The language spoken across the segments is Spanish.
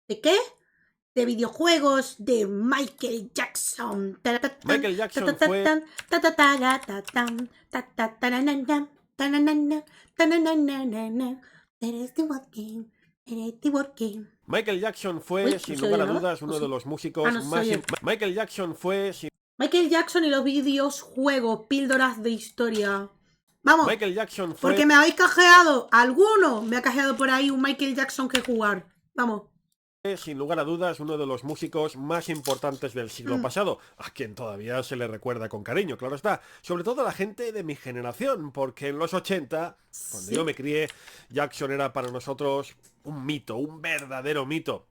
¿De qué? De videojuegos de Michael Jackson. Michael Jackson fue... Michael Jackson fue, sin lugar a dudas, uno de los músicos más... Michael Jackson fue... Michael Jackson y los videojuegos, píldoras de historia. Vamos, Michael Jackson fue... porque me habéis cajeado, alguno me ha cajeado por ahí un Michael Jackson que jugar. Vamos. Sin lugar a dudas, uno de los músicos más importantes del siglo pasado, a quien todavía se le recuerda con cariño, claro está. Sobre todo a la gente de mi generación, porque en los 80, cuando yo me crié, Jackson era para nosotros un mito, un verdadero mito.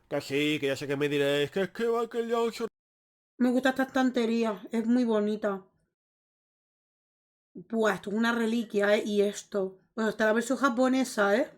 Que sí, que ya sé que me diréis, que es que Michael Jackson... Me gusta esta estantería, es muy bonita. Buah, esto es una reliquia, ¿eh? Y esto. Bueno, está la versión japonesa, ¿eh?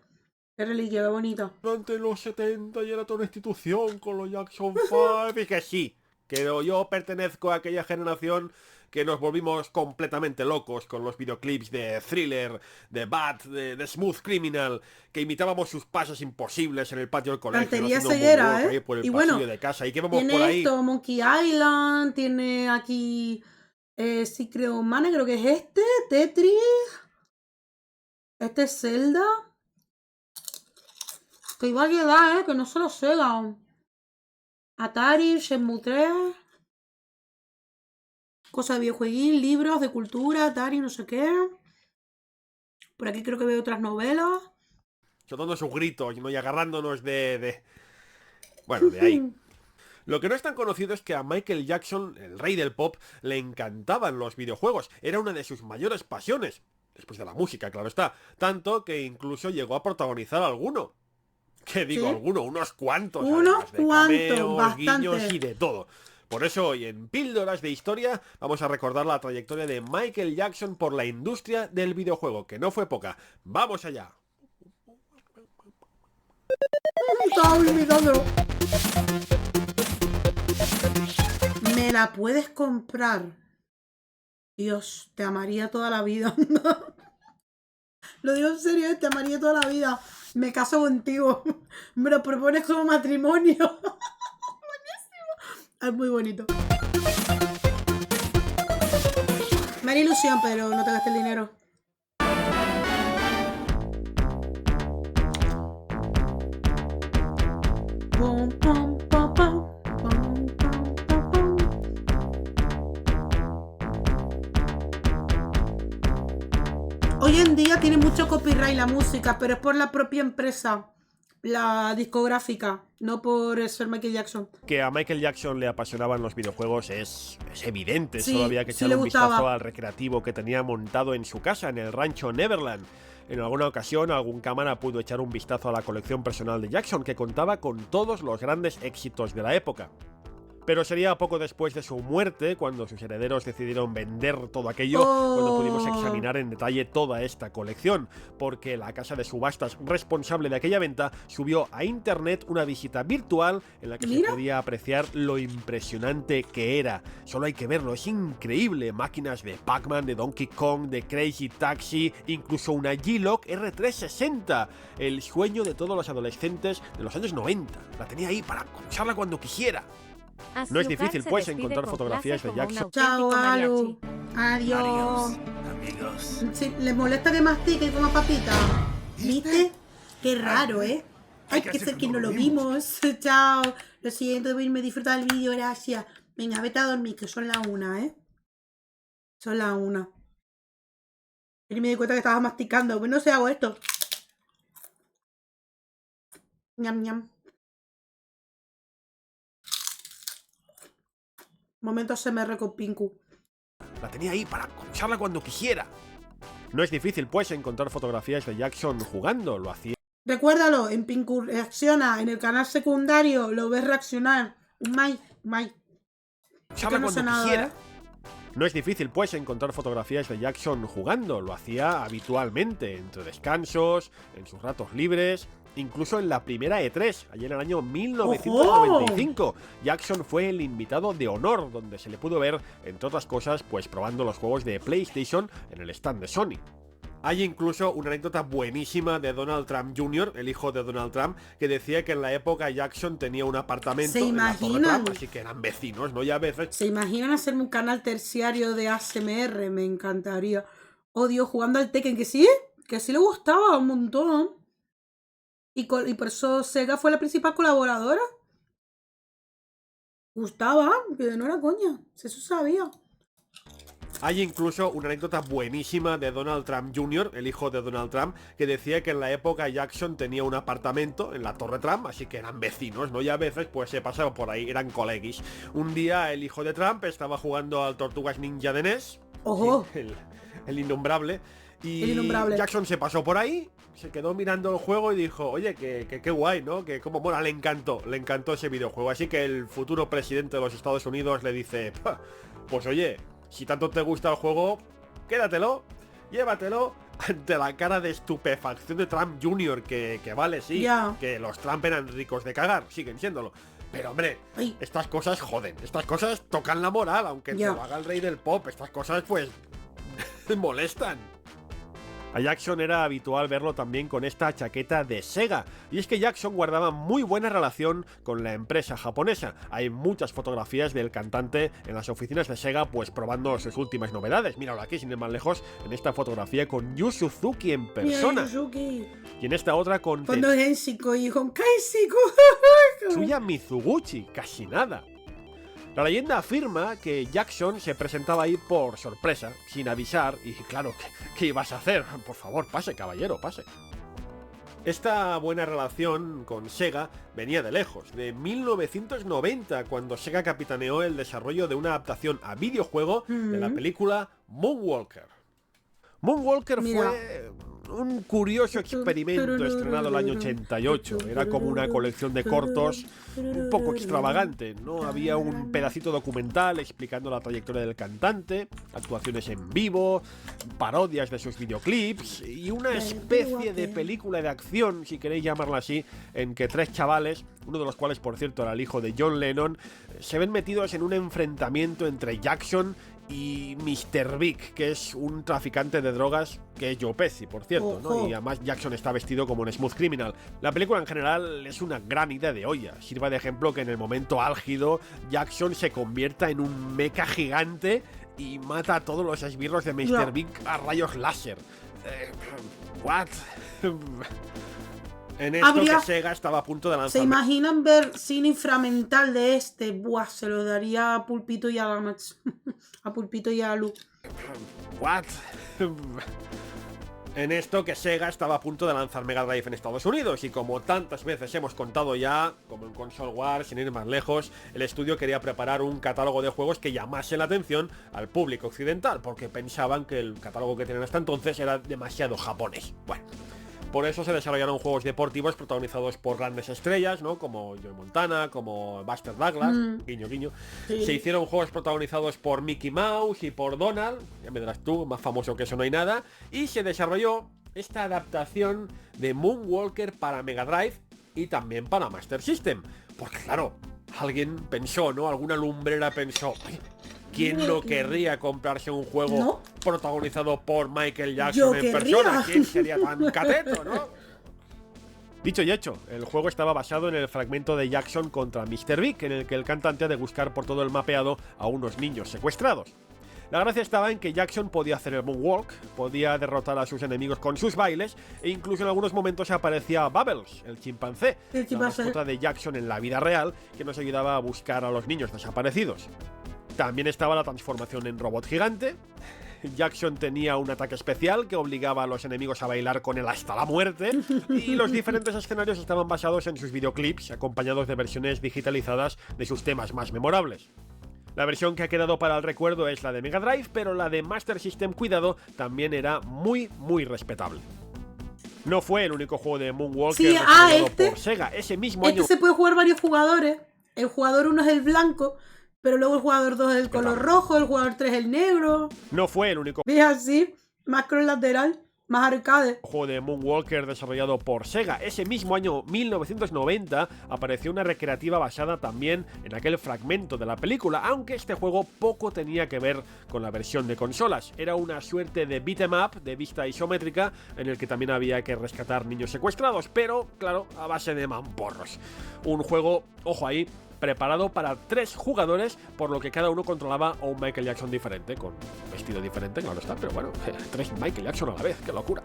Qué reliquia, qué bonita. Durante los 70 y era toda una institución con los Jackson 5. Y que sí, que yo pertenezco a aquella generación que nos volvimos completamente locos con los videoclips de Thriller, de Bad, de Smooth Criminal, que imitábamos sus pasos imposibles en el patio del colegio. Estantería ceguera, ¿eh? Por el Y pasillo bueno, de casa. ¿Y qué vamos tiene por ahí? esto, Monkey Island, tiene aquí... Secret of Mana, creo que es este, Tetris. Este es Zelda. Que igual llegar, que no se lo Sega. Atari, Shenmue 3. Cosas de videojueguín, libros de cultura, Atari, no sé qué. Por aquí creo que veo otras novelas. Soltando sus gritos y agarrándonos Bueno, de ahí. Lo que no es tan conocido es que a Michael Jackson, el rey del pop, le encantaban los videojuegos. Era una de sus mayores pasiones. Después de la música, claro está. Tanto que incluso llegó a protagonizar alguno. ¿Qué digo ¿Sí? alguno? Unos cuantos. Unos Además, de cuantos, cameos, bastante. guiños y de todo. Por eso hoy en Píldoras de Historia vamos a recordar la trayectoria de Michael Jackson por la industria del videojuego, que no fue poca. ¡Vamos allá! Estaba olvidándolo. ¿Me la puedes comprar? Dios, te amaría toda la vida. Lo digo en serio, te amaría toda la vida. Me caso contigo. Me lo propones como matrimonio. Buenísimo. Es muy bonito. Me haría ilusión, pero no te gastes el dinero. Pum, pum, pum, pum. Pum, pum, pum, pum. Hoy en día tiene mucho copyright la música, pero es por la propia empresa, la discográfica, no por ser Michael Jackson. Que a Michael Jackson le apasionaban los videojuegos es evidente. Sí, Solo había que sí echarle le un vistazo gustaba. al recreativo que tenía montado en su casa, en el rancho Neverland. En alguna ocasión, algún cámara pudo echar un vistazo a la colección personal de Jackson, que contaba con todos los grandes éxitos de la época. Pero sería poco después de su muerte cuando sus herederos decidieron vender todo aquello, cuando pudimos examinar en detalle toda esta colección, porque la casa de subastas responsable de aquella venta subió a internet una visita virtual en la que se podía apreciar lo impresionante que era. Solo hay que verlo, es increíble. Máquinas de Pac-Man, de Donkey Kong, de Crazy Taxi, incluso una G-Log R360, el sueño de todos los adolescentes de los años 90. La tenía ahí para usarla cuando quisiera. No es difícil, pues, encontrar fotografías de Jackson. Chao, Alu. Adiós. Amigos. Sí, ¿les molesta que mastique y coma papita? ¿Viste? Qué raro, ¿eh? Ay, que sé que no lo vimos. Chao. Lo siento, debo irme a disfrutar del vídeo, gracias. Venga, vete a dormir, que son las 1, ¿eh? Son las 1. Y me di cuenta que estaba masticando. Pues no sé, hago esto. Ñam, ñam. Momento SMR con Pinku. La tenía ahí para usarla cuando quisiera. No es difícil, pues, encontrar fotografías de Jackson jugando. Lo hacía. Recuérdalo, en Pinku reacciona, en el canal secundario lo ves reaccionar. Usarla cuando quisiera. No es difícil, pues, encontrar fotografías de Jackson jugando. Lo hacía habitualmente, entre descansos, en sus ratos libres, incluso en la primera E3, allí en el año 1995. Jackson fue el invitado de honor, donde se le pudo ver, entre otras cosas, pues probando los juegos de PlayStation en el stand de Sony. Hay incluso una anécdota buenísima de Donald Trump Jr., el hijo de Donald Trump, que decía que en la época Jackson tenía un apartamento ¿Se en la Torre imaginan? Trump, así que eran vecinos, ¿no? Y a veces... ¿Se imaginan hacerme un canal terciario de ASMR? Me encantaría. Odio jugando al Tekken, que sí le gustaba un montón. Y por eso Sega fue la principal colaboradora. Gustaba, que no era coña, eso sabía. Hay incluso una anécdota buenísima de Donald Trump Jr., el hijo de Donald Trump, que decía que en la época Jackson tenía un apartamento en la Torre Trump, así que eran vecinos, ¿no? Y a veces pues se pasaba por ahí, eran coleguis. Un día el hijo de Trump estaba jugando al Tortugas Ninja de NES, ¡Ojo! sí, el innombrable, y El innombrable. Jackson se pasó por ahí, se quedó mirando el juego y dijo, oye, que guay, ¿no? Que como mola, le encantó ese videojuego. Así que el futuro presidente de los Estados Unidos le dice, pues oye, si tanto te gusta el juego, quédatelo, llévatelo, ante la cara de estupefacción de Trump Jr., que vale, sí, Ya. que los Trump eran ricos de cagar, siguen siéndolo. Pero hombre, Ay. estas cosas joden, estas cosas tocan la moral, aunque Ya. te lo haga el rey del pop, estas cosas pues molestan. A Jackson era habitual verlo también con esta chaqueta de Sega, y es que Jackson guardaba muy buena relación con la empresa japonesa. Hay muchas fotografías del cantante en las oficinas de Sega pues probando sus últimas novedades. Míralo aquí, sin ir más lejos, en esta fotografía con Yu Suzuki en persona. Mira, Yuzuki. Y en esta otra con Cuando Genshiko y con Kaishiko. Tetsuya Mizuguchi, casi nada. La leyenda afirma que Jackson se presentaba ahí por sorpresa, sin avisar, y claro, ¿qué ibas a hacer? Por favor, pase, caballero, pase. Esta buena relación con Sega venía de lejos, de 1990, cuando Sega capitaneó el desarrollo de una adaptación a videojuego de la película Moonwalker. Moonwalker Mira. fue un curioso experimento estrenado el año 88. Era como una colección de cortos un poco extravagante, ¿no? Había un pedacito documental explicando la trayectoria del cantante, actuaciones en vivo, parodias de sus videoclips y una especie de película de acción, si queréis llamarla así, en que tres chavales, uno de los cuales por cierto era el hijo de John Lennon, se ven metidos en un enfrentamiento entre Jackson y Mr. Big, que es un traficante de drogas que es Joe Pesci, por cierto, ¿no? Y además Jackson está vestido como un smooth criminal. La película en general es una gran idea de olla. Sirva de ejemplo que en el momento álgido Jackson se convierta en un mecha gigante y mata a todos los esbirros de Mr. Big a rayos láser. ¿What? En esto que Sega estaba a punto de lanzar. ¿Se imaginan ver cine inframental de este? Buah, se lo daría a Pulpito y a Max. A Pulpito y a Lu. ¿What? En esto que Sega estaba a punto de lanzar Mega Drive en Estados Unidos, y como tantas veces hemos contado ya, como en Console Wars, sin ir más lejos, el estudio quería preparar un catálogo de juegos que llamase la atención al público occidental, porque pensaban que el catálogo que tenían hasta entonces era demasiado japonés. Bueno, por eso se desarrollaron juegos deportivos protagonizados por grandes estrellas, ¿no? Como Joe Montana, como Buster Douglas, guiño guiño. Sí. Se hicieron juegos protagonizados por Mickey Mouse y por Donald, ya me dirás tú, más famoso que eso no hay nada. Y se desarrolló esta adaptación de Moonwalker para Mega Drive y también para Master System. Porque claro, alguien pensó, ¿no? Alguna lumbrera pensó, ¿quién no querría comprarse un juego protagonizado por Michael Jackson en persona? ¿Quién sería tan cateto, no? Dicho y hecho, el juego estaba basado en el fragmento de Jackson contra Mr. Big, en el que el cantante ha de buscar por todo el mapeado a unos niños secuestrados. La gracia estaba en que Jackson podía hacer el moonwalk, podía derrotar a sus enemigos con sus bailes, e incluso en algunos momentos aparecía Bubbles, el chimpancé, la mascota de Jackson en la vida real, que nos ayudaba a buscar a los niños desaparecidos. También estaba la transformación en robot gigante. Jackson tenía un ataque especial que obligaba a los enemigos a bailar con él hasta la muerte, y los diferentes escenarios estaban basados en sus videoclips, acompañados de versiones digitalizadas de sus temas más memorables. La versión que ha quedado para el recuerdo es la de Mega Drive, pero la de Master System, cuidado, también era muy respetable. No fue el único juego de Moonwalker desarrollado por Sega. Ese mismo año se puede jugar varios jugadores. El jugador 1 es el blanco, pero luego el jugador 2 es el color rojo, el jugador 3 es el negro. No fue el único. ¿Ves así? Macro lateral. Más arcade. Juego de Moonwalker desarrollado por Sega. Ese mismo año 1990 apareció una recreativa basada también en aquel fragmento de la película, aunque este juego poco tenía que ver con la versión de consolas. Era una suerte de beat'em up de vista isométrica en el que también había que rescatar niños secuestrados, pero claro, a base de mamporros. Un juego, ojo ahí, preparado para 3 jugadores, por lo que cada uno controlaba a un Michael Jackson diferente, con vestido diferente, claro está, pero bueno, 3 Michael Jackson a la vez, qué locura.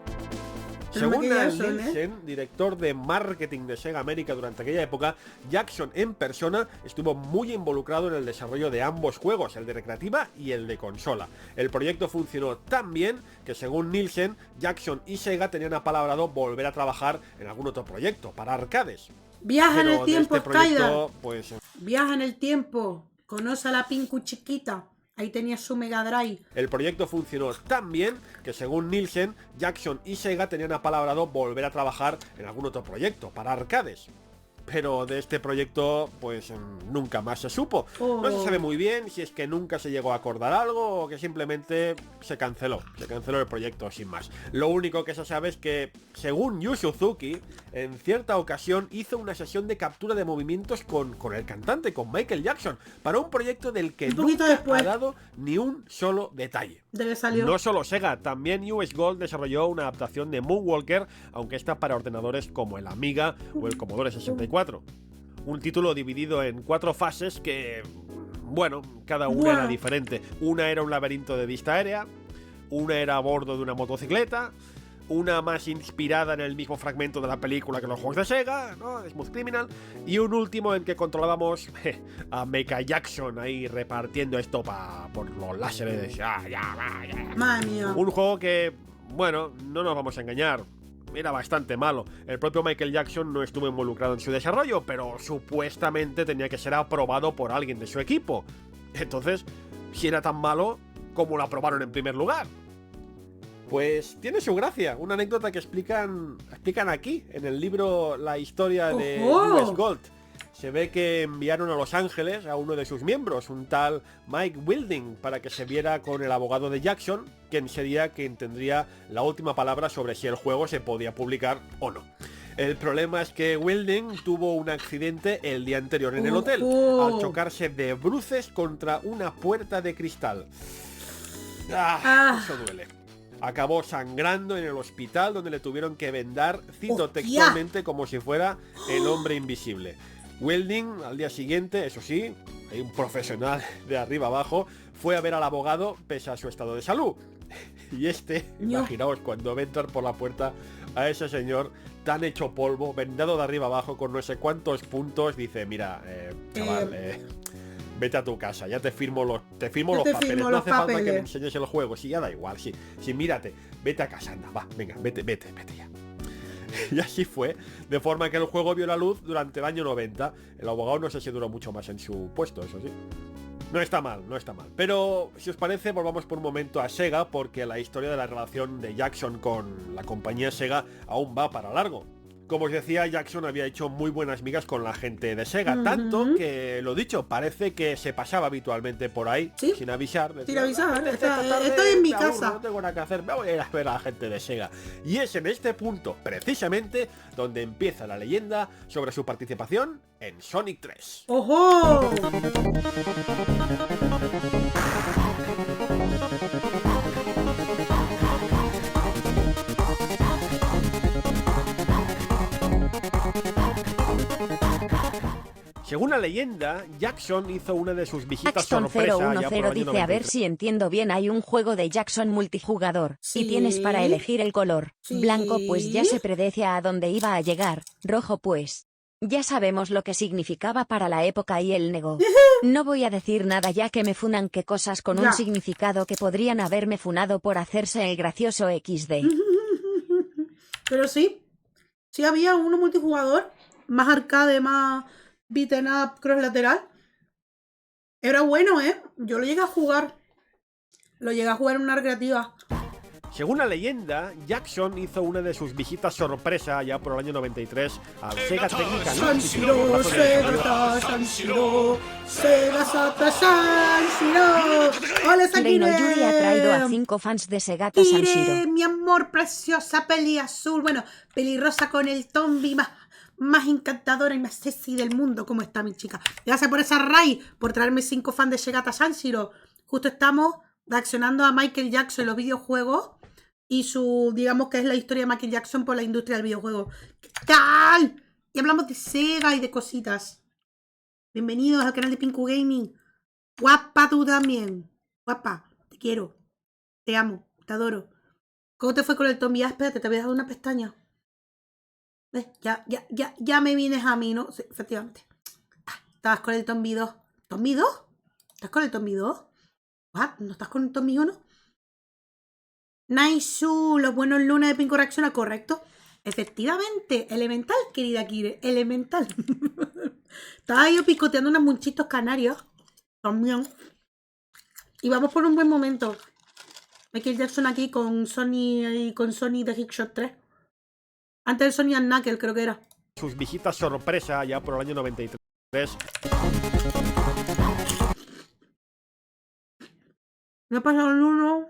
Según Al Nielsen, director de marketing de Sega América durante aquella época, Jackson en persona estuvo muy involucrado en el desarrollo de ambos juegos, el de recreativa y el de consola. El proyecto funcionó tan bien que, según Nielsen, Jackson y Sega tenían apalabrado volver a trabajar en algún otro proyecto para arcades. Viaja en el tiempo, Skylar. Pues, viaja en el tiempo. Conoce a la Pinku chiquita. Ahí tenía su Mega Drive. El proyecto funcionó tan bien que, según Nielsen, Jackson y Sega tenían apalabrado volver a trabajar en algún otro proyecto para arcades. Pero de este proyecto, pues nunca más se supo. No se sabe muy bien si es que nunca se llegó a acordar algo o que simplemente se canceló el proyecto sin más. Lo único que se sabe es que, según Yu Suzuki, en cierta ocasión hizo una sesión de captura de movimientos con el cantante, con Michael Jackson, para un proyecto del que nunca ha dado ni un solo detalle. No solo Sega, también US Gold desarrolló una adaptación de Moonwalker, aunque esta para ordenadores como el Amiga o el Commodore 64. Un título dividido en 4 fases que, bueno, cada una era diferente. Una era un laberinto de vista aérea, una era a bordo de una motocicleta, una más inspirada en el mismo fragmento de la película que los juegos de Sega, ¿no? Smooth Criminal, y un último en que controlábamos a Michael Jackson ahí repartiendo estopa por los láseres. Madre mía. Un juego que, bueno, no nos vamos a engañar, era bastante malo. El propio Michael Jackson no estuvo involucrado en su desarrollo, pero supuestamente tenía que ser aprobado por alguien de su equipo. Entonces, si era tan malo, ¿cómo lo aprobaron en primer lugar? Pues tiene su gracia, una anécdota que explican aquí, en el libro La historia de US Gold. Se ve que enviaron a Los Ángeles a uno de sus miembros, un tal Mike Wilding, para que se viera con el abogado de Jackson, quien sería quien tendría la última palabra sobre si el juego se podía publicar o no. El problema es que Wilding tuvo un accidente el día anterior en el hotel, al chocarse de bruces contra una puerta de cristal. Eso duele. Acabó sangrando en el hospital, donde le tuvieron que vendar, cito textualmente, como si fuera el hombre invisible. Wilding, al día siguiente, eso sí, un profesional de arriba abajo, fue a ver al abogado pese a su estado de salud. Y imaginaos, cuando ve entrar por la puerta a ese señor tan hecho polvo, vendado de arriba abajo, con no sé cuántos puntos, dice, mira, chaval, vete a tu casa, ya te firmo los papeles, no hace falta que me enseñes el juego, si ya da igual, si mírate, vete a casa, anda, va, venga, vete ya. Y así fue, de forma que el juego vio la luz durante el año 90. El abogado no sé si duró mucho más en su puesto, eso sí. No está mal. Pero, si os parece, volvamos por un momento a Sega, porque la historia de la relación de Jackson con la compañía Sega aún va para largo. Como os decía, Jackson había hecho muy buenas migas con la gente de Sega, tanto que, lo dicho, parece que se pasaba habitualmente por ahí, sin avisar. Sin avisar, estoy en mi casa. No tengo nada que hacer, me voy a ir a ver a la gente de Sega. Y es en este punto, precisamente, donde empieza la leyenda sobre su participación en Sonic 3. ¡Ojo! Según la leyenda, Jackson hizo una de sus visitas Jackson sorpresa 010 dice, a ver si entiendo bien, hay un juego de Jackson multijugador, y tienes para elegir el color. Blanco, pues ya se predecia a dónde iba a llegar. Rojo, pues ya sabemos lo que significaba para la época, y él negó. No voy a decir nada ya que me funan que cosas con un significado que podrían haberme funado por hacerse el gracioso XD. Pero sí había uno multijugador, más arcade, más beaten up, cross lateral. Era bueno, yo lo llegué a jugar. Lo llegué a jugar en una recreativa. Según la leyenda, Jackson hizo una de sus visitas sorpresa ya por el año 93 al Sega Technical Sanshiro, Sega, Sanshiro, Sega, Sanshiro. Hola, Reino Sakine. Yuri ha traído a 5 fans de Segata Sanshiro. Kire, mi amor, preciosa, peli azul. Bueno, pelirrosa con el tombi más encantadora y más sexy del mundo. ¿Cómo está mi chica? Gracias por esa Ray, por traerme 5 fans de Segata Sanshiro. Justo estamos reaccionando a Michael Jackson en los videojuegos y digamos que es la historia de Michael Jackson por la industria del videojuego. ¿Qué tal? Y hablamos de Sega y de cositas. Bienvenidos al canal de Pinku Gaming. Guapa tú también. Guapa, te quiero. Te amo, te adoro. ¿Cómo te fue con el Tommy? Espérate, te había dado una pestaña. ¿Ves? Ya me vienes a mí, ¿no? Sí, efectivamente. Estabas con el Tommy 2. ¿Tommy 2? ¿Estás con el Tommy 2? ¿What? ¿No estás con el Tommy 1? Naisu, los buenos lunes de Pinko Reacciona, correcto. Efectivamente, elemental, querida Kire, elemental. Estaba yo picoteando unos munchitos canarios. También. Y vamos por un buen momento. Michael Jackson aquí con Sony de Hickshot 3. Antes del Sony and Knuckles, creo que era. Sus visitas sorpresa ya por el año 93. Me he pasado el 1.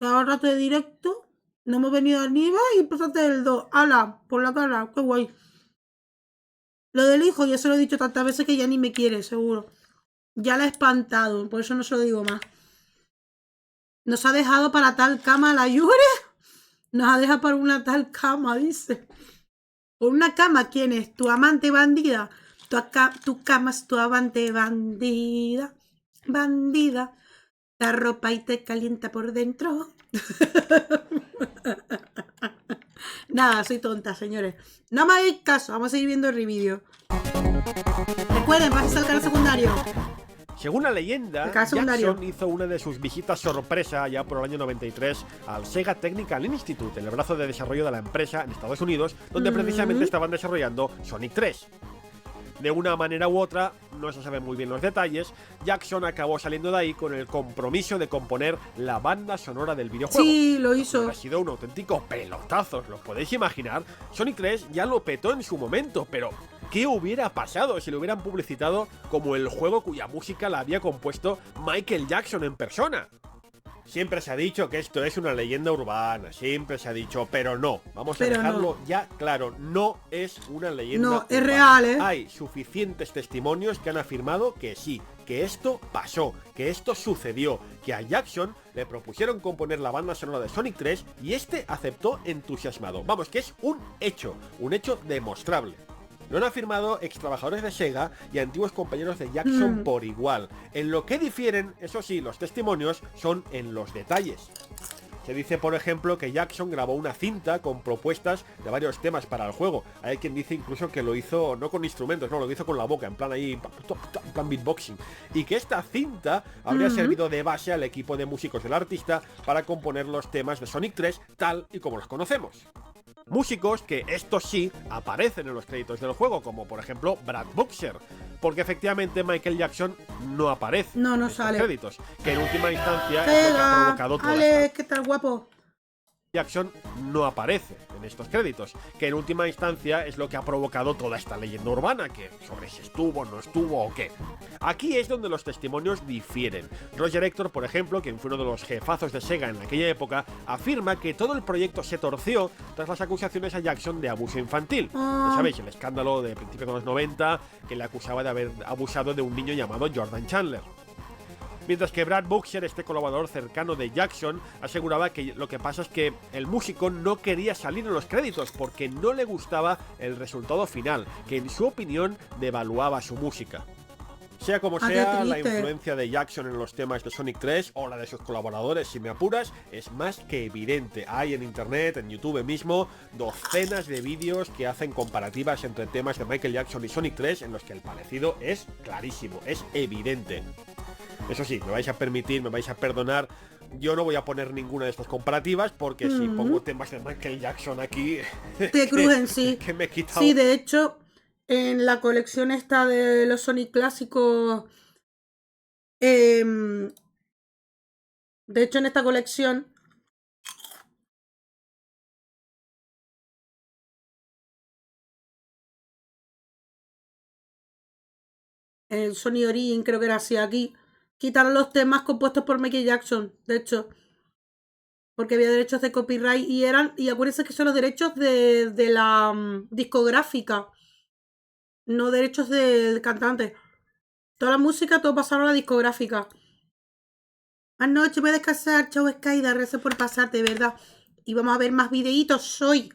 Ahora de directo. No hemos venido al nivel y empezaste el 2. ¡Hala! Por la cara. ¡Qué guay! Lo del hijo ya se lo he dicho tantas veces que ya ni me quiere, seguro. Ya la he espantado. Por eso no se lo digo más. Nos ha dejado para tal cama la Yure. Nos ha dejado para una tal cama, dice. ¿Por una cama quién es? ¿Tu amante bandida? Tu cama es tu amante bandida. Bandida. La ropa y te calienta por dentro. Nada, soy tonta, señores. No me hagáis caso, vamos a seguir viendo el revídeo. Recuerden, vas al canal secundario. Según la leyenda, Jackson hizo una de sus visitas sorpresa ya por el año 93 al Sega Technical Institute, el brazo de desarrollo de la empresa en Estados Unidos, donde precisamente estaban desarrollando Sonic 3. De una manera u otra, no se saben muy bien los detalles, Jackson acabó saliendo de ahí con el compromiso de componer la banda sonora del videojuego. Sí, lo hizo. Ha sido un auténtico pelotazo, ¿os lo podéis imaginar? Sonic 3 ya lo petó en su momento, pero ¿qué hubiera pasado si lo hubieran publicitado como el juego cuya música la había compuesto Michael Jackson en persona? Siempre se ha dicho que esto es una leyenda urbana, siempre se ha dicho, pero no, vamos a dejarlo ya claro, no es una leyenda urbana. Es real, ¿eh? Hay suficientes testimonios que han afirmado que sí, que esto pasó, que esto sucedió, que a Jackson le propusieron componer la banda sonora de Sonic 3 y este aceptó entusiasmado. Vamos, que es un hecho demostrable. Lo han afirmado ex trabajadores de Sega y antiguos compañeros de Jackson por igual. En lo que difieren, eso sí, los testimonios son en los detalles. Se dice, por ejemplo, que Jackson grabó una cinta con propuestas de varios temas para el juego. Hay quien dice incluso que lo hizo no con instrumentos, no, lo hizo con la boca, en plan ahí, en plan beatboxing. Y que esta cinta habría servido de base al equipo de músicos del artista para componer los temas de Sonic 3 tal y como los conocemos. Músicos que, estos sí, aparecen en los créditos del juego, como por ejemplo Brad Buxer, porque efectivamente Michael Jackson no aparece en estos créditos, que en última instancia es lo que ha provocado todo esto. ¿Qué tal, guapo? Jackson no aparece en estos créditos, que en última instancia es lo que ha provocado toda esta leyenda urbana, que sobre si estuvo, no estuvo o qué. Aquí es donde los testimonios difieren. Roger Hector, por ejemplo, quien fue uno de los jefazos de Sega en aquella época, afirma que todo el proyecto se torció tras las acusaciones a Jackson de abuso infantil. Ya sabéis, el escándalo de principios de los 90 que le acusaba de haber abusado de un niño llamado Jordan Chandler. Mientras que Brad Buxer, este colaborador cercano de Jackson, aseguraba que lo que pasa es que el músico no quería salir en los créditos porque no le gustaba el resultado final, que en su opinión devaluaba su música. Sea como sea, la influencia de Jackson en los temas de Sonic 3 o la de sus colaboradores, si me apuras, es más que evidente. Hay en internet, en YouTube mismo, docenas de vídeos que hacen comparativas entre temas de Michael Jackson y Sonic 3 en los que el parecido es clarísimo, es evidente. Eso sí, me vais a permitir, me vais a perdonar, yo no voy a poner ninguna de estas comparativas porque si pongo temas de Michael Jackson aquí... Te crujen, sí. Que me he quitado... Sí, de hecho, en la colección esta de los Sonic clásicos... de hecho, en esta colección el Sony Origin, creo que era así aquí, quitaron los temas compuestos por Michael Jackson, de hecho. Porque había derechos de copyright y acuérdense que son los derechos de la discográfica, no derechos del cantante. Toda la música, todo pasaron a la discográfica. Anoche voy a descansar, chau Skyda, gracias por pasarte, de verdad. Y vamos a ver más videitos hoy.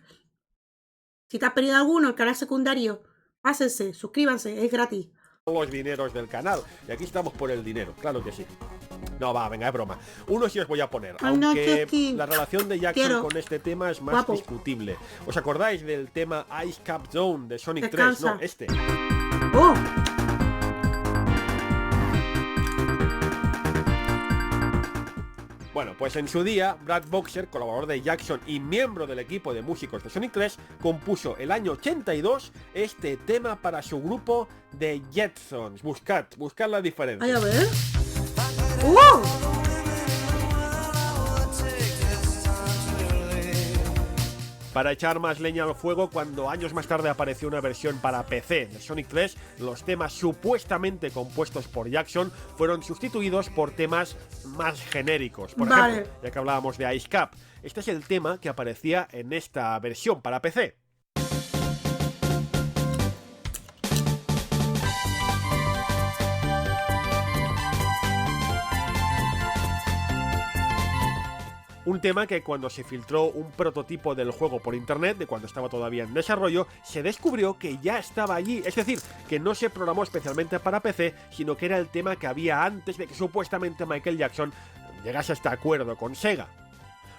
Si te has perdido alguno, el canal secundario, pásense, suscríbanse, es gratis. Los dineros del canal. Y aquí estamos por el dinero, claro que sí. No, va, venga, es broma. Uno sí os voy a poner, aunque la relación de Jackson con este tema es más discutible. ¿Os acordáis del tema Ice Cap Zone de Sonic 3? No, este. ¡Oh! Bueno, pues en su día, Brad Boxer, colaborador de Jackson y miembro del equipo de músicos de Sonic 3, compuso el año 82 este tema para su grupo de Jetsons. Buscad la diferencia. Ay, a ver. Para echar más leña al fuego, cuando años más tarde apareció una versión para PC de Sonic 3, los temas supuestamente compuestos por Jackson fueron sustituidos por temas más genéricos. Por ejemplo, ya que hablábamos de Ice Cap, este es el tema que aparecía en esta versión para PC. Un tema que cuando se filtró un prototipo del juego por internet, de cuando estaba todavía en desarrollo, se descubrió que ya estaba allí. Es decir, que no se programó especialmente para PC, sino que era el tema que había antes de que supuestamente Michael Jackson llegase a este acuerdo con Sega.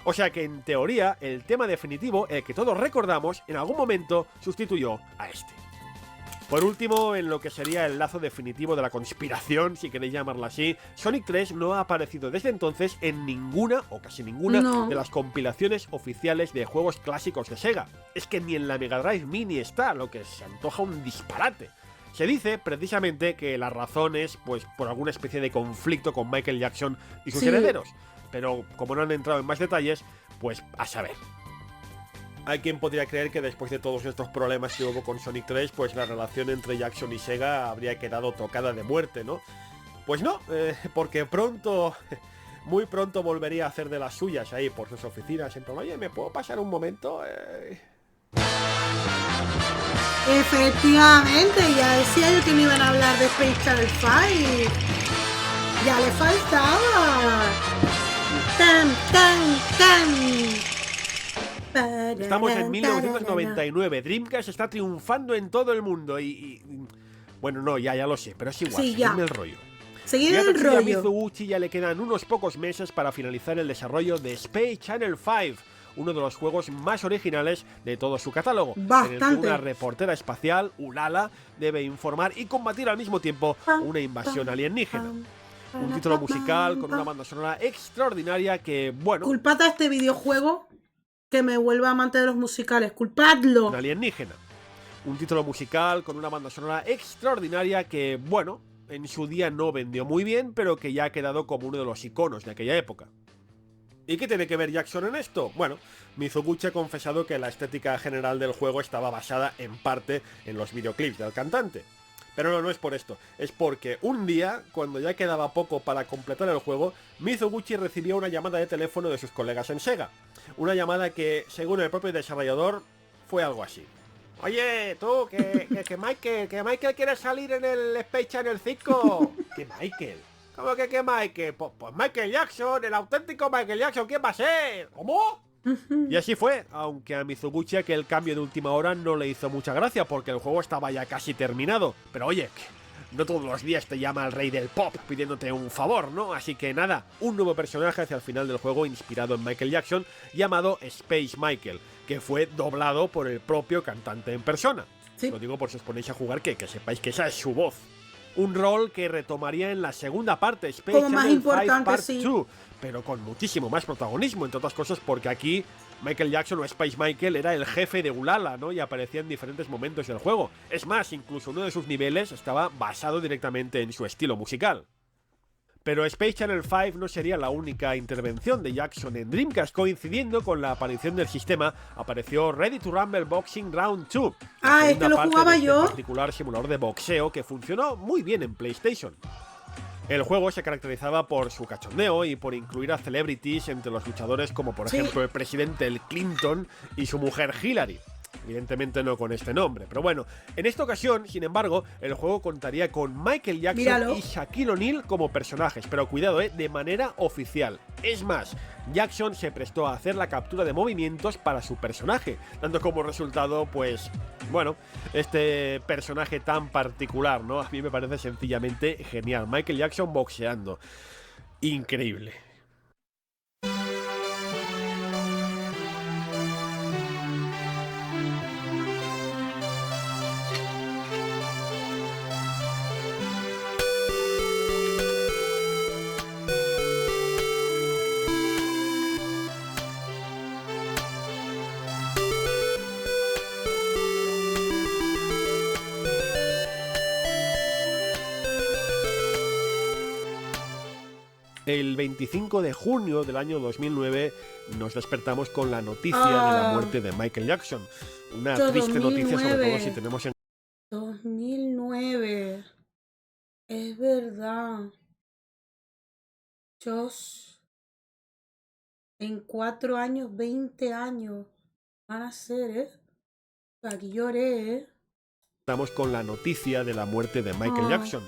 O sea que en teoría, el tema definitivo, el que todos recordamos, en algún momento sustituyó a este. Por último, en lo que sería el lazo definitivo de la conspiración, si queréis llamarla así, Sonic 3 no ha aparecido desde entonces en ninguna, o casi ninguna, de las compilaciones oficiales de juegos clásicos de Sega. Es que ni en la Mega Drive Mini está, lo que se antoja un disparate. Se dice, precisamente, que la razón es, pues, por alguna especie de conflicto con Michael Jackson y sus herederos. Pero, como no han entrado en más detalles, pues, a saber. Hay quien podría creer que después de todos estos problemas que hubo con Sonic 3, pues la relación entre Jackson y Sega habría quedado tocada de muerte, ¿no? Pues no, porque muy pronto volvería a hacer de las suyas ahí por sus oficinas. En plan, oye, ¿me puedo pasar un momento? Efectivamente, ya decía yo que me iban a hablar de Space Channel 5. Ya le faltaba. ¡Tan, tan, tan! Estamos en 1999, Dreamcast está triunfando en todo el mundo y bueno, no, ya lo sé, pero es igual, sí, seguidme el rollo. Seguid el rollo. A Mizuguchi ya le quedan unos pocos meses para finalizar el desarrollo de Space Channel 5, uno de los juegos más originales de todo su catálogo. Bastante. En el que una reportera espacial, Ulala, debe informar y combatir al mismo tiempo una invasión alienígena. Un título musical con una banda sonora extraordinaria que, bueno... Culpad a este videojuego que me vuelva amante de los musicales. Culpadlo. Un alienígena. Un título musical con una banda sonora extraordinaria que, bueno, en su día no vendió muy bien, pero que ya ha quedado como uno de los iconos de aquella época. ¿Y qué tiene que ver Jackson en esto? Bueno, Mizuguchi ha confesado que la estética general del juego estaba basada en parte en los videoclips del cantante. Pero no es por esto, es porque un día, cuando ya quedaba poco para completar el juego, Mizuguchi recibió una llamada de teléfono de sus colegas en Sega. Una llamada que, según el propio desarrollador, fue algo así. Oye, tú, que Michael quiere salir en el Space Channel 5. ¿Qué Michael? ¿Cómo que Michael? Pues Michael Jackson, el auténtico Michael Jackson, ¿quién va a ser? ¿Cómo? Y así fue, aunque a Mizuguchi aquel cambio de última hora no le hizo mucha gracia porque el juego estaba ya casi terminado. Pero oye, no todos los días te llama el rey del pop pidiéndote un favor, ¿no? Así que nada, un nuevo personaje hacia el final del juego inspirado en Michael Jackson llamado Space Michael, que fue doblado por el propio cantante en persona. Sí. Lo digo por si os ponéis a jugar que sepáis que esa es su voz. Un rol que retomaría en la segunda parte, Space Channel 5 Part 2, pero con muchísimo más protagonismo, entre otras cosas porque aquí Michael Jackson o Space Michael era el jefe de Ulala, ¿no? Y aparecía en diferentes momentos del juego. Es más, incluso uno de sus niveles estaba basado directamente en su estilo musical. Pero Space Channel 5 no sería la única intervención de Jackson en Dreamcast. Coincidiendo con la aparición del sistema, apareció Ready to Rumble Boxing Round 2. Este lo jugaba yo. Un particular simulador de boxeo que funcionó muy bien en PlayStation. El juego se caracterizaba por su cachondeo y por incluir a celebrities entre los luchadores, como por ejemplo el presidente Clinton y su mujer Hillary. Evidentemente no con este nombre, pero bueno, en esta ocasión, sin embargo, el juego contaría con Michael Jackson y Shaquille O'Neal como personajes, pero cuidado, de manera oficial. Es más, Jackson se prestó a hacer la captura de movimientos para su personaje, dando como resultado, pues, bueno, este personaje tan particular, ¿no? A mí me parece sencillamente genial. Michael Jackson boxeando. Increíble. El 25 de junio del año 2009 nos despertamos con la noticia de la muerte de Michael Jackson. Una triste 2009. Noticia, sobre todo si tenemos en... 2009. Es verdad. En 4 años, 20 años van a ser, Aquí lloré, Estamos con la noticia de la muerte de Michael Jackson.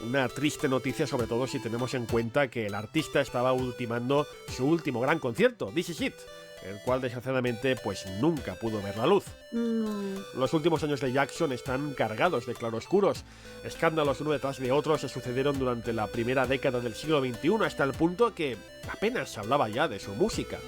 Una triste noticia, sobre todo si tenemos en cuenta que el artista estaba ultimando su último gran concierto, This Is It, el cual desgraciadamente pues nunca pudo ver la luz. Los últimos años de Jackson están cargados de claroscuros. Escándalos uno detrás de otro se sucedieron durante la primera década del siglo XXI, hasta el punto que apenas se hablaba ya de su música.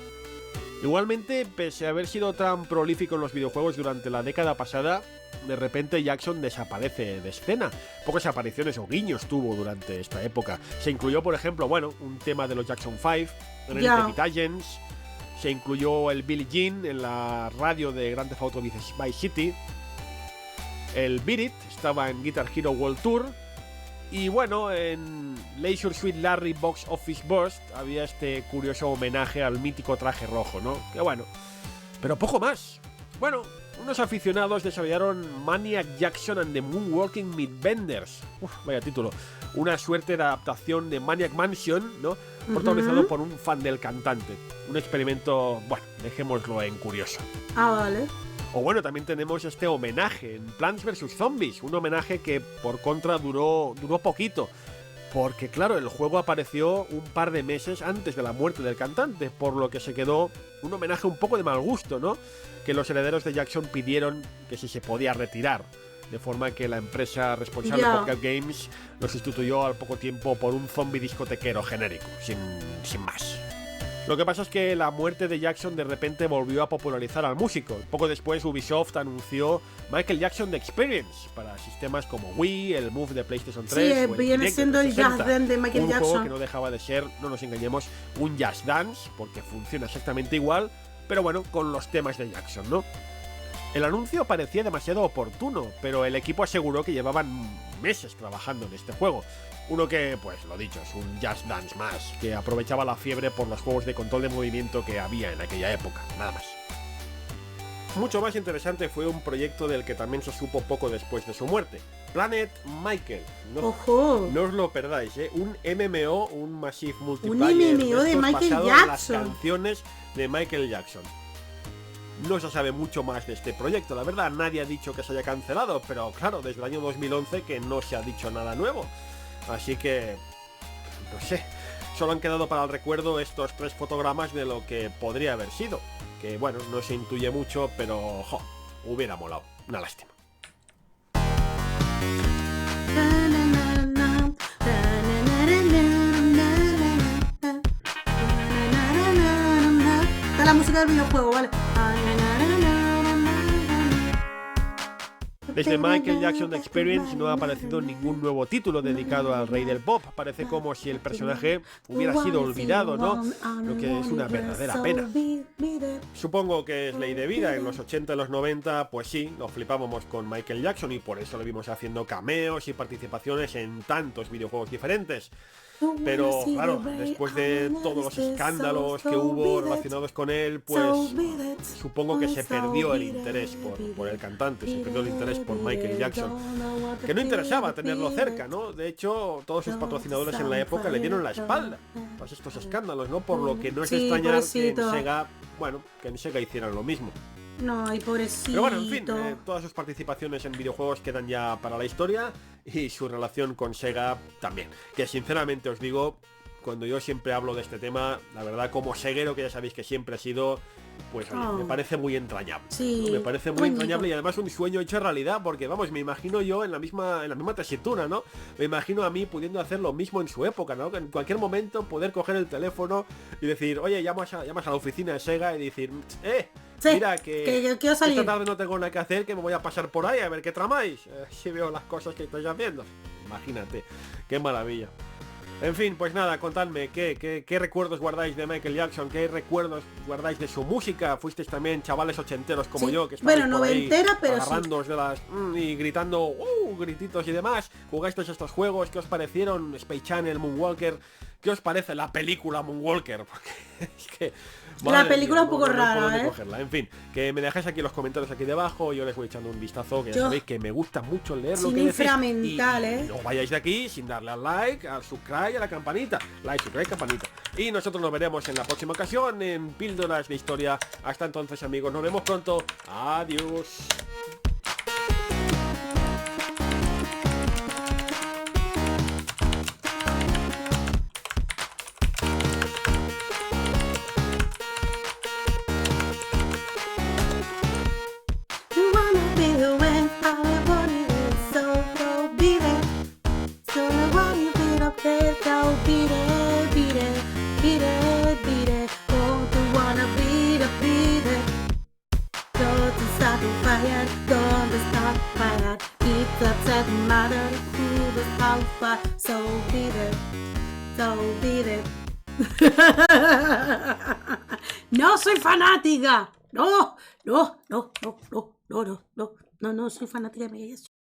Igualmente, pese a haber sido tan prolífico en los videojuegos durante la década pasada, de repente Jackson desaparece de escena. Pocas apariciones o guiños tuvo durante esta época. Se incluyó, por ejemplo, un tema de los Jackson 5, Renegade Agents, se incluyó el Billie Jean en la radio de Grand Theft Auto Vice City, el Beat It estaba en Guitar Hero World Tour, y en Leisure Suit Larry Box Office Burst había este curioso homenaje al mítico traje rojo, ¿no? Pero poco más. Unos aficionados desarrollaron Maniac Jackson and the Moonwalking Midbenders. Vaya título. Una suerte de adaptación de Maniac Mansion, ¿no? Protagonizado por un fan del cantante. Un experimento, dejémoslo en curioso. Vale. También tenemos este homenaje en Plants vs Zombies. Un homenaje que, por contra, duró poquito. Porque, claro, el juego apareció un par de meses antes de la muerte del cantante, por lo que se quedó un homenaje un poco de mal gusto, ¿no? Que los herederos de Jackson pidieron que si se podía retirar, de forma que la empresa responsable Pocket Games lo sustituyó al poco tiempo por un zombie discotequero genérico, sin más. Lo que pasa es que la muerte de Jackson de repente volvió a popularizar al músico. Poco después Ubisoft anunció Michael Jackson The Experience para sistemas como Wii, el Move de PlayStation 3 o el viene siendo el Jazz Dance de Michael Jackson. Un juego que no dejaba de ser, no nos engañemos, un Jazz Dance, porque funciona exactamente igual, pero con los temas de Jackson, ¿no? El anuncio parecía demasiado oportuno, pero el equipo aseguró que llevaban meses trabajando en este juego. Uno que, lo dicho, es un Just Dance más, que aprovechaba la fiebre por los juegos de control de movimiento que había en aquella época, nada más. Mucho más interesante fue un proyecto del que también se supo poco después de su muerte, Planet Michael. No os lo perdáis, un MMO, un Massive Multiplayer. Un MMO de Michael Jackson. En las canciones de Michael Jackson. No se sabe mucho más de este proyecto, la verdad, nadie ha dicho que se haya cancelado, pero claro, desde el año 2011 que no se ha dicho nada nuevo. Así que, no sé, solo han quedado para el recuerdo estos 3 fotogramas de lo que podría haber sido. Que no se intuye mucho, pero hubiera molado. Una lástima. Esta es la música del videojuego, ¿vale? Desde Michael Jackson The Experience no ha aparecido ningún nuevo título dedicado al rey del pop. Parece como si el personaje hubiera sido olvidado, ¿no? Lo que es una verdadera pena. Supongo que es ley de vida. En los 80 y los 90, pues sí, nos flipábamos con Michael Jackson y por eso lo vimos haciendo cameos y participaciones en tantos videojuegos diferentes. Pero claro, después de todos los escándalos que hubo relacionados con él, pues supongo que se perdió el interés por el cantante, se perdió el interés por Michael Jackson, que no interesaba tenerlo cerca, ¿no? De hecho, todos sus patrocinadores en la época le dieron la espalda tras estos escándalos, ¿no? Por lo que no es de extrañar que en Sega, bueno, que en Sega hicieran lo mismo. No, ay, pobrecito. Pero bueno, en fin, todas sus participaciones en videojuegos quedan ya para la historia y su relación con Sega también. Que sinceramente os digo, cuando yo siempre hablo de este tema, la verdad, como seguero que ya sabéis que siempre he sido, pues oye, me parece muy entrañable. Sí, me parece muy entrañable y además un sueño hecho realidad, porque vamos, me imagino yo en la misma tesitura, ¿no? Me imagino a mí pudiendo hacer lo mismo en su época, ¿no? Que en cualquier momento poder coger el teléfono y decir, oye, llamas a la oficina de Sega y decir, sí, mira que yo quiero salir. Esta tarde no tengo nada que hacer, que me voy a pasar por ahí a ver qué tramáis. Si veo las cosas que estáis haciendo. Imagínate, qué maravilla. En fin, pues nada, contadme, ¿qué recuerdos guardáis de Michael Jackson? ¿Qué recuerdos guardáis de su música? ¿Fuisteis también chavales ochenteros como yo? Que bueno, noventera, pero agarrándoos de las... y gritando, grititos y demás. ¿Jugasteis estos juegos? ¿Qué os parecieron? Space Channel, Moonwalker... ¿Qué os parece la película Moonwalker? Porque es que... La película es un poco rara, no cogerla. En fin, que me dejáis aquí los comentarios aquí debajo. Yo les voy echando un vistazo, que ya sabéis que me gusta mucho leer lo que decís. Inframental, y no os vayáis de aquí sin darle al like, al subscribe y a la campanita. Like, subscribe, campanita. Y nosotros nos veremos en la próxima ocasión en Píldoras de Historia. Hasta entonces, amigos, nos vemos pronto. Adiós. No soy fanática. No soy fanática de Michael Jackson.